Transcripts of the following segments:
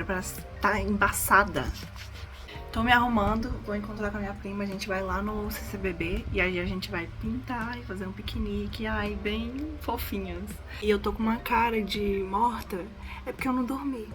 pra estar embaçada. Tô me arrumando, vou encontrar com a minha prima, a gente vai lá no CCBB e aí a gente vai pintar e fazer um piquenique, ai, bem fofinhas. E eu tô com uma cara de morta, é porque eu não dormi.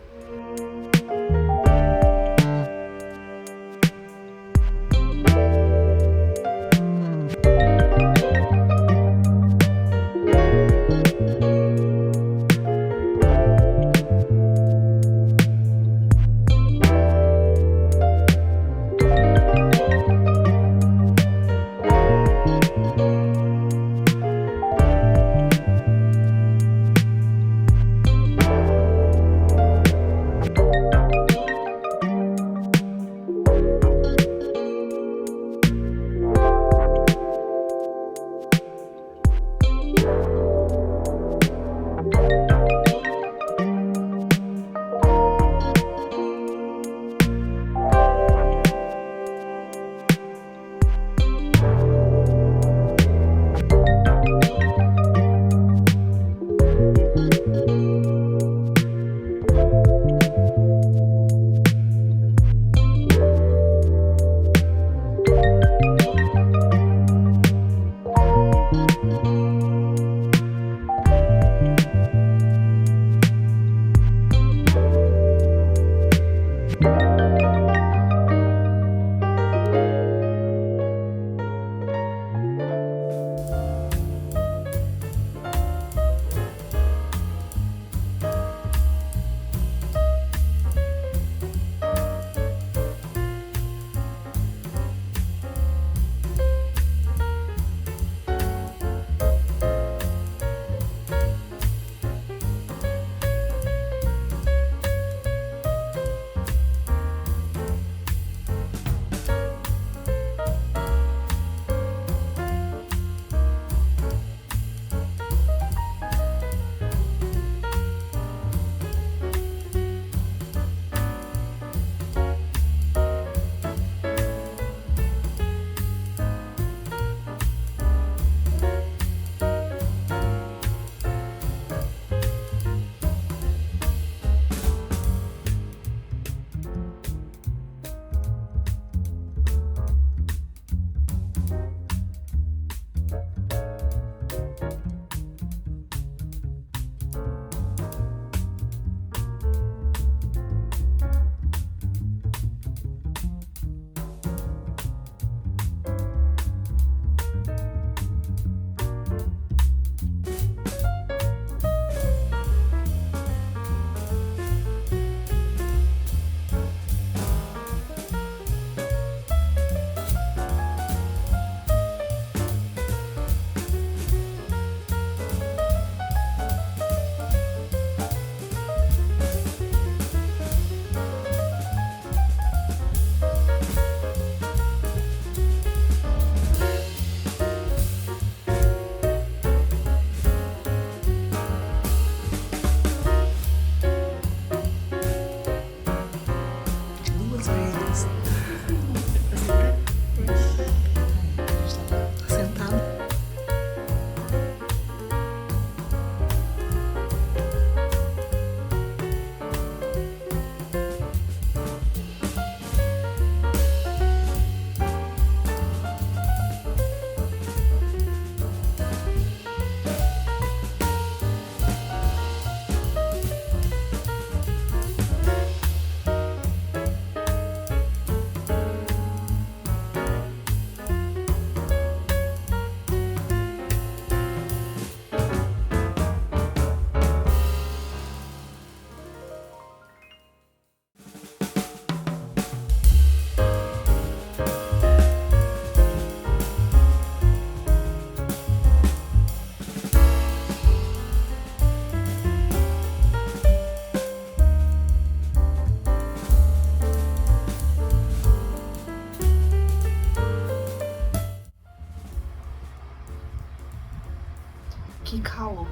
Que calor.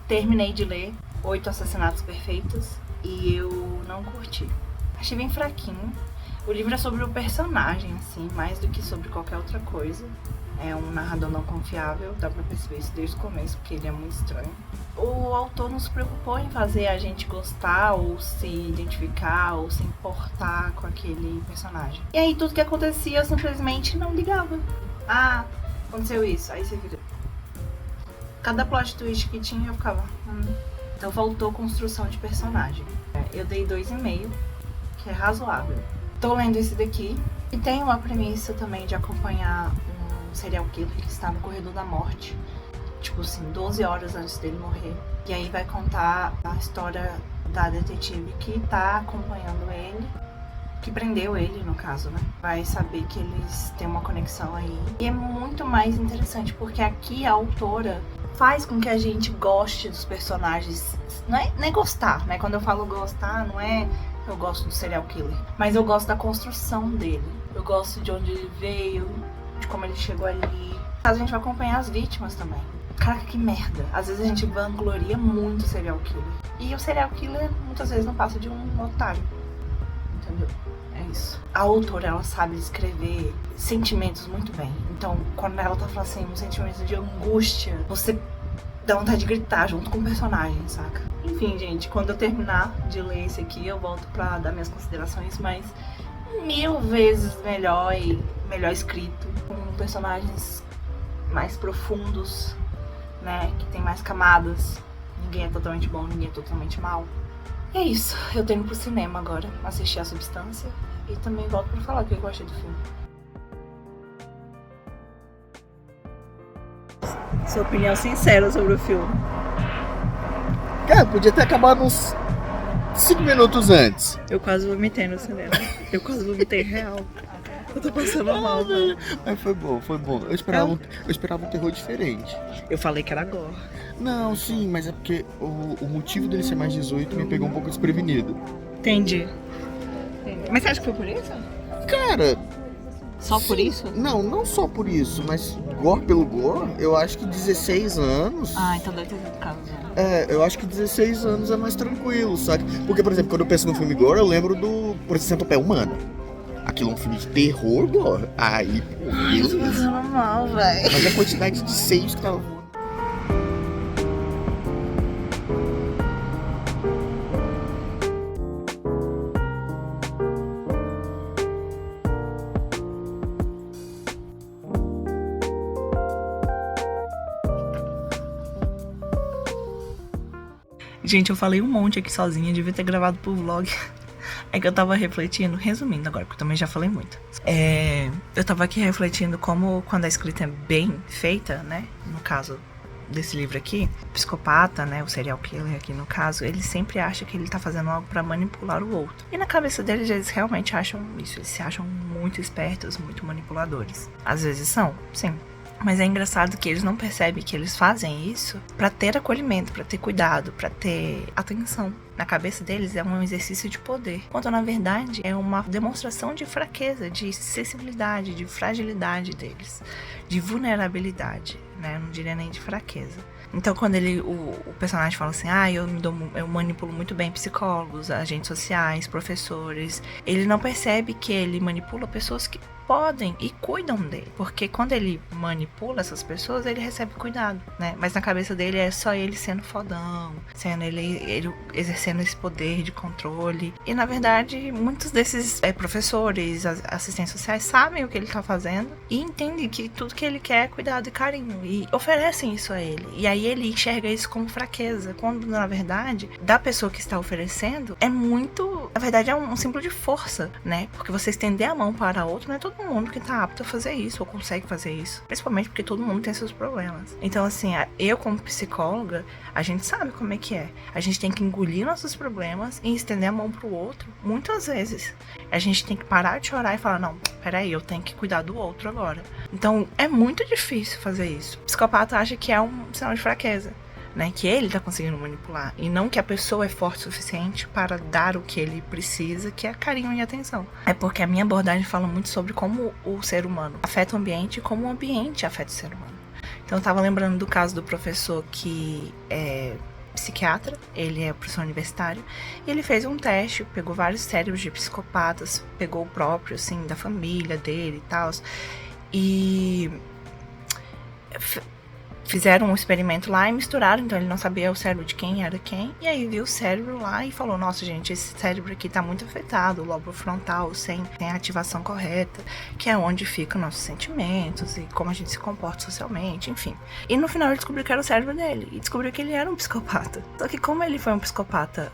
Terminei de ler 8 Assassinatos Perfeitos e eu não curti. Achei bem fraquinho. O livro é sobre o personagem, assim, mais do que sobre qualquer outra coisa. é um narrador não confiável, dá pra perceber isso desde o começo, porque ele é muito estranho. O autor não se preocupou em fazer a gente gostar, ou se identificar, ou se importar com aquele personagem. E aí tudo que acontecia eu simplesmente não ligava. Ah, aconteceu isso, aí você fica... Cada plot twist que tinha eu ficava... Então faltou construção de personagem. Eu dei 2,5, que é razoável. Tô lendo esse daqui, e tem uma premissa também de acompanhar um serial killer que está no corredor da morte. Tipo assim, 12 horas antes dele morrer. E aí vai contar a história da detetive que tá acompanhando ele, que prendeu ele, no caso, né? Vai saber que eles têm uma conexão aí. E é muito mais interessante, porque aqui a autora faz com que a gente goste dos personagens. Não é gostar, né? Quando eu falo gostar, não é eu gosto do serial killer, mas eu gosto da construção dele. Eu gosto de onde ele veio, de como ele chegou ali. A gente vai acompanhar as vítimas também. Caraca, que merda. Às vezes a gente vangloria muito o serial killer. E o serial killer muitas vezes não passa de um otário. Entendeu? É isso. A autora, ela sabe escrever sentimentos muito bem. Então, quando ela tá falando assim, um sentimento de angústia, você dá vontade de gritar junto com o personagem, saca? Enfim, gente, quando eu terminar de ler esse aqui, eu volto pra dar minhas considerações, mas 1000 vezes melhor e melhor escrito, com personagens mais profundos, né, que tem mais camadas. Ninguém é totalmente bom, ninguém é totalmente mal. E é isso, eu tenho pro cinema agora, assistir A Substância, e também volto pra falar o que eu achei do filme. Sua opinião sincera sobre o filme. Cara, podia ter acabado uns 5 minutos antes. Eu quase vomitei no cinema. Eu quase vomitei real. Eu tô passando mal, velho. Mas foi bom, foi bom. Eu esperava um terror diferente. Eu falei que era gore. Não, sim, mas é porque o motivo dele ser mais 18 me pegou um pouco desprevenido. Entendi. Mas você acha que foi por isso? Cara... Só por isso? Não só por isso, mas gore pelo gore, eu acho que 16 anos... Ah, então deve ter sido caso. Eu acho que 16 anos é mais tranquilo, sabe? Porque, por exemplo, quando eu penso no filme gore, eu lembro do, por exemplo, Centopeia Humana. Aquilo é um filme de terror gore. Aí, pô, Isso é mal, velho. Mas a quantidade de seios que tava voando. Gente, eu falei um monte aqui sozinha, devia ter gravado pro vlog. É que eu tava refletindo, resumindo agora, porque eu também já falei muito. Eu tava aqui refletindo como quando a escrita é bem feita, né? No caso desse livro aqui, o psicopata, né? O serial killer aqui no caso, ele sempre acha que ele tá fazendo algo pra manipular o outro. E na cabeça deles, eles realmente acham isso. Eles se acham muito espertos, muito manipuladores. Às vezes são, sim. Mas é engraçado que eles não percebem que eles fazem isso pra ter acolhimento, pra ter cuidado, pra ter atenção. Na cabeça deles é um exercício de poder, quando na verdade é uma demonstração de fraqueza, de sensibilidade, de fragilidade deles, de vulnerabilidade, né? Eu não diria nem de fraqueza. Então quando o personagem fala assim, eu manipulo muito bem psicólogos, agentes sociais, professores, ele não percebe que ele manipula pessoas que podem e cuidam dele, porque quando ele manipula essas pessoas, ele recebe cuidado, né? Mas na cabeça dele é só ele sendo fodão, sendo ele exercendo esse poder de controle. E na verdade, muitos desses professores, assistentes sociais sabem o que ele tá fazendo e entendem que tudo que ele quer é cuidado e carinho e oferecem isso a ele. E aí ele enxerga isso como fraqueza, quando na verdade, da pessoa que está oferecendo, é muito, na verdade é um símbolo de força, né? Porque você estender a mão para outro, não é todo mundo que tá apto a fazer isso ou consegue fazer isso, principalmente porque todo mundo tem seus problemas. Então assim, eu como psicóloga, a gente sabe como é que é. A gente tem que engolir nossos problemas e estender a mão pro outro muitas vezes. A gente tem que parar de chorar e falar, não, peraí, eu tenho que cuidar do outro agora. Então é muito difícil fazer isso. O psicopata acha que é um sinal de fraqueza, né, que ele tá conseguindo manipular, e não que a pessoa é forte o suficiente para dar o que ele precisa, que é carinho e atenção. É porque a minha abordagem fala muito sobre como o ser humano afeta o ambiente e como o ambiente afeta o ser humano. Então eu tava lembrando do caso do professor que é psiquiatra, ele é professor universitário, e ele fez um teste, pegou vários cérebros de psicopatas, pegou o próprio, assim, da família dele e tal, e fizeram um experimento lá e misturaram, então ele não sabia o cérebro de quem era quem, e aí viu o cérebro lá e falou, nossa gente, esse cérebro aqui tá muito afetado, o lobo frontal sem a ativação correta, que é onde ficam nossos sentimentos e como a gente se comporta socialmente, enfim. E no final ele descobriu que era o cérebro dele, e descobriu que ele era um psicopata. Só que como ele foi um psicopata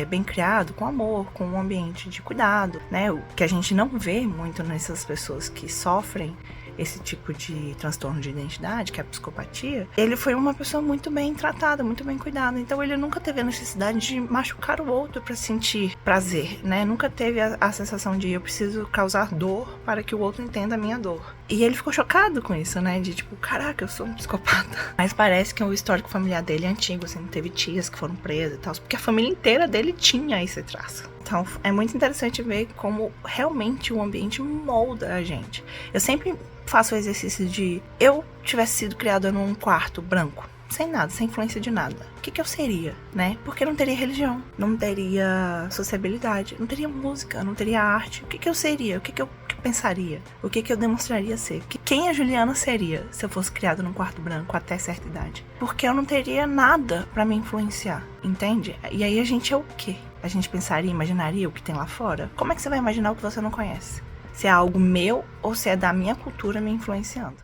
bem criado, com amor, com um ambiente de cuidado, né, o que a gente não vê muito nessas pessoas que sofrem esse tipo de transtorno de identidade, que é a psicopatia, ele foi uma pessoa muito bem tratada, muito bem cuidada. Então ele nunca teve a necessidade de machucar o outro para sentir prazer, né? Nunca teve a sensação de eu preciso causar dor para que o outro entenda a minha dor. E ele ficou chocado com isso, né? De tipo, caraca, eu sou um psicopata. Mas parece que o histórico familiar dele é antigo, assim, teve tias que foram presas e tal, porque a família inteira dele tinha esse traço. Então é muito interessante ver como realmente o ambiente molda a gente. Eu sempre faço o exercício de eu tivesse sido criada num quarto branco, sem nada, sem influência de nada, o que eu seria, né? Porque não teria religião, não teria sociabilidade, não teria música, não teria arte. O que eu seria? O que eu pensaria? O que eu demonstraria ser? Quem a Juliana seria se eu fosse criada num quarto branco até certa idade? Porque eu não teria nada pra me influenciar, entende? E aí a gente é o quê? A gente pensaria, imaginaria o que tem lá fora? Como é que você vai imaginar o que você não conhece? Se é algo meu ou se é da minha cultura me influenciando.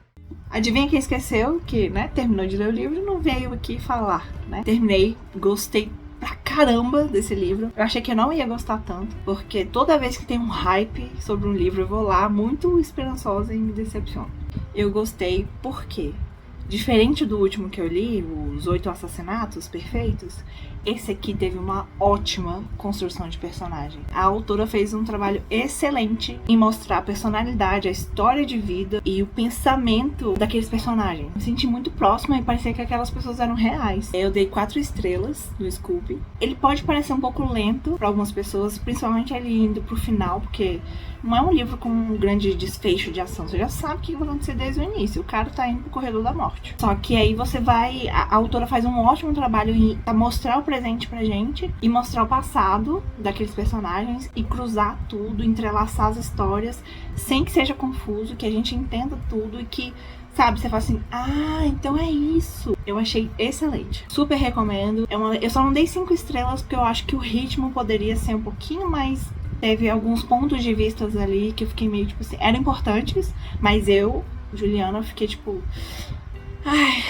Adivinha quem esqueceu que, né, terminou de ler o livro e não veio aqui falar, né? Terminei, gostei pra caramba desse livro. Eu achei que eu não ia gostar tanto, porque toda vez que tem um hype sobre um livro, eu vou lá muito esperançosa e me decepciono. Eu gostei porque, diferente do último que eu li, Os 8 Assassinatos Perfeitos, esse aqui teve uma ótima construção de personagem. A autora fez um trabalho excelente em mostrar a personalidade, a história de vida e o pensamento daqueles personagens. Me senti muito próxima e parecia que aquelas pessoas eram reais. Eu dei 4 estrelas no Scoop. Ele pode parecer um pouco lento para algumas pessoas, principalmente ele indo pro final, porque não é um livro com um grande desfecho de ação. Você já sabe o que vai acontecer desde o início. O cara tá indo pro corredor da morte. Só que aí você vai... A autora faz um ótimo trabalho em mostrar o presente pra gente e mostrar o passado daqueles personagens e cruzar tudo, entrelaçar as histórias sem que seja confuso, que a gente entenda tudo e que, sabe, você fala assim, então é isso. Eu achei excelente. Super recomendo. Eu só não dei 5 estrelas porque eu acho que o ritmo poderia ser um pouquinho mais... Teve alguns pontos de vista ali que eu fiquei meio, tipo assim, eram importantes, mas eu, Juliana, fiquei tipo... Ai,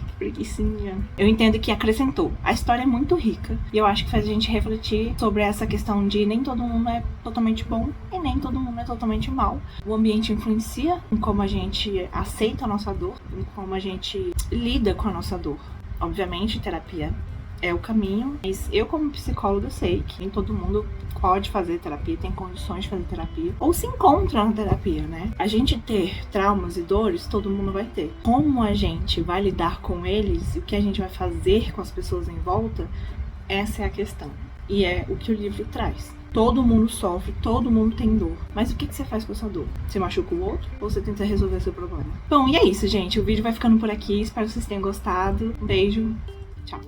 que preguicinha. Eu entendo que acrescentou. A história é muito rica e eu acho que faz a gente refletir sobre essa questão de nem todo mundo é totalmente bom e nem todo mundo é totalmente mal. O ambiente influencia em como a gente aceita a nossa dor, em como a gente lida com a nossa dor. Obviamente, terapia é o caminho, mas eu como psicóloga sei que nem todo mundo pode fazer terapia, tem condições de fazer terapia, ou se encontra na terapia, né? A gente ter traumas e dores, todo mundo vai ter. Como a gente vai lidar com eles e o que a gente vai fazer com as pessoas em volta, essa é a questão. E é o que o livro traz. Todo mundo sofre, todo mundo tem dor. Mas o que você faz com essa dor? Você machuca o outro ou você tenta resolver seu problema? Bom, e é isso, gente. O vídeo vai ficando por aqui. Espero que vocês tenham gostado. Um beijo. Tchau.